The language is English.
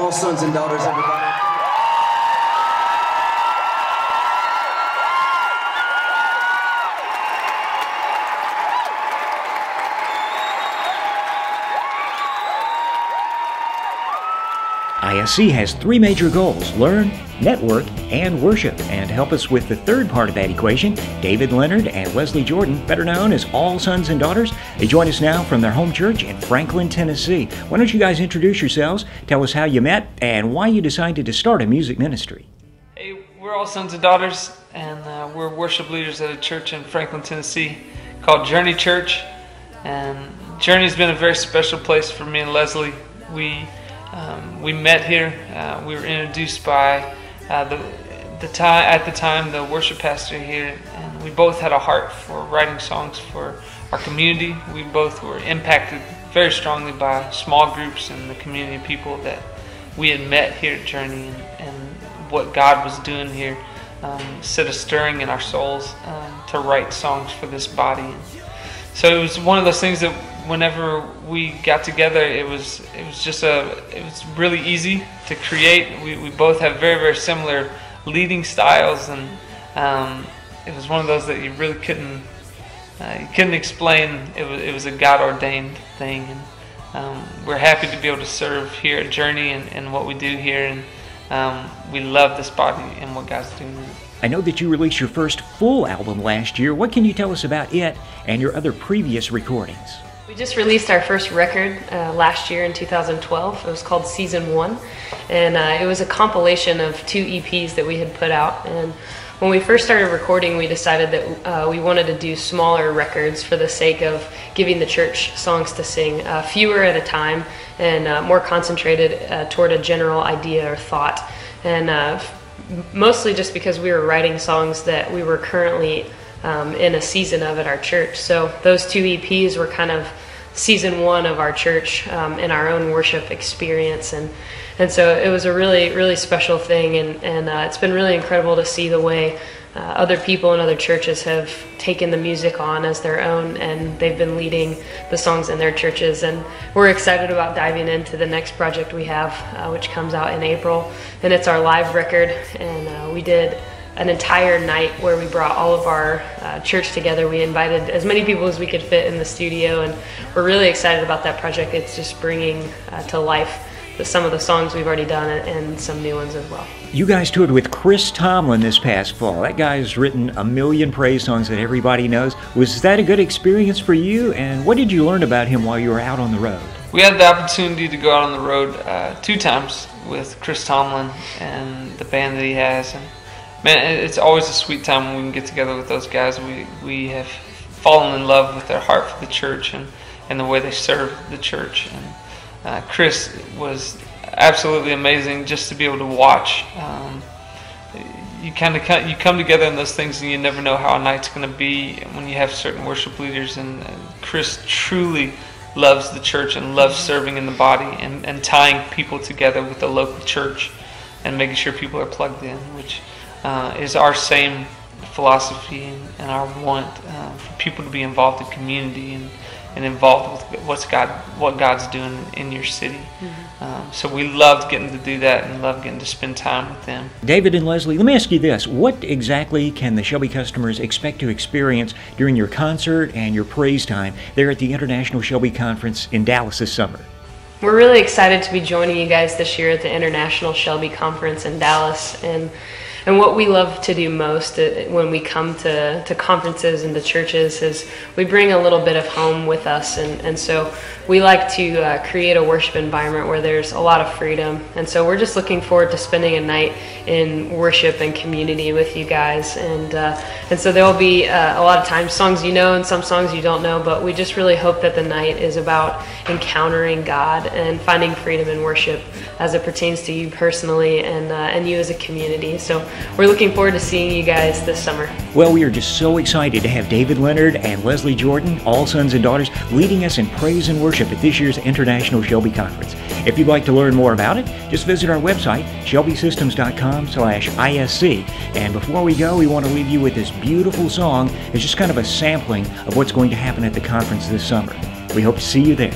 all sons and daughters, everybody. ISC has three major goals: learn, network, and worship. And to help us with the third part of that equation, David, Leonard, and Leslie Jordan, better known as All Sons and Daughters, they join us now from their home church in Franklin, Tennessee. Why don't you guys introduce yourselves, tell us how you met, and why you decided to start a music ministry? Hey, we're All Sons and Daughters, and we're worship leaders at a church in Franklin, Tennessee called Journey Church. And Journey's been a very special place for me and Leslie. We met here. We were introduced by at the time the worship pastor here, and we both had a heart for writing songs for our community. We both were impacted very strongly by small groups and the community of people that we had met here at Journey, and what God was doing here set a stirring in our souls to write songs for this body. So it was one of those things that whenever we got together, it was really easy to create. We both have very, very similar leading styles, and it was one of those that you really couldn't explain. It was a God-ordained thing, and we're happy to be able to serve here at Journey and what we do here, and we love this body and what God's doing. I know that you released your first full album last year. What can you tell us about it and your other previous recordings? We just released our first record last year in 2012. It was called Season 1, and it was a compilation of 2 EPs that we had put out. And when we first started recording, we decided that we wanted to do smaller records for the sake of giving the church songs to sing, fewer at a time, and more concentrated toward a general idea or thought. And mostly just because we were writing songs that we were currently in a season of at our church. So those 2 EPs were kind of season 1 of our church in our own worship experience, and so it was a really, really special thing, and it's been really incredible to see the way other people in other churches have taken the music on as their own, and they've been leading the songs in their churches. And we're excited about diving into the next project we have, which comes out in April, and it's our live record. And we did an entire night where we brought all of our church together. We invited as many people as we could fit in the studio, and we're really excited about that project. It's just bringing to life some of the songs we've already done and some new ones as well. You guys toured with Chris Tomlin this past fall. That guy's written a million praise songs that everybody knows. Was that a good experience for you, and what did you learn about him while you were out on the road? We had the opportunity to go out on the road 2 times with Chris Tomlin and the band that he has. And man, it's always a sweet time when we can get together with those guys. We have fallen in love with their heart for the church and the way they serve the church. And Chris was absolutely amazing just to be able to watch. You come together in those things, and you never know how a night's going to be when you have certain worship leaders. And Chris truly loves the church and loves serving in the body and tying people together with the local church and making sure people are plugged in, which is our same philosophy and our want for people to be involved in community and involved with what God's doing in your city. Mm-hmm. So we loved getting to do that and loved getting to spend time with them. David and Leslie, let me ask you this. What exactly can the Shelby customers expect to experience during your concert and your praise time there at the International Shelby Conference in Dallas this summer? We're really excited to be joining you guys this year at the International Shelby Conference in Dallas. And what we love to do most when we come to conferences and to churches is we bring a little bit of home with us. And so we like to create a worship environment where there's a lot of freedom. And so we're just looking forward to spending a night in worship and community with you guys. And so there will be a lot of times songs you know and some songs you don't know, but we just really hope that the night is about encountering God and finding freedom in worship as it pertains to you personally and you as a community. So we're looking forward to seeing you guys this summer. Well, we are just so excited to have David Leonard and Leslie Jordan, all sons and daughters, leading us in praise and worship at this year's International Shelby Conference. If you'd like to learn more about it, just visit our website, shelbysystems.com/ISC. And before we go, we want to leave you with this beautiful song. It's just kind of a sampling of what's going to happen at the conference this summer. We hope to see you there.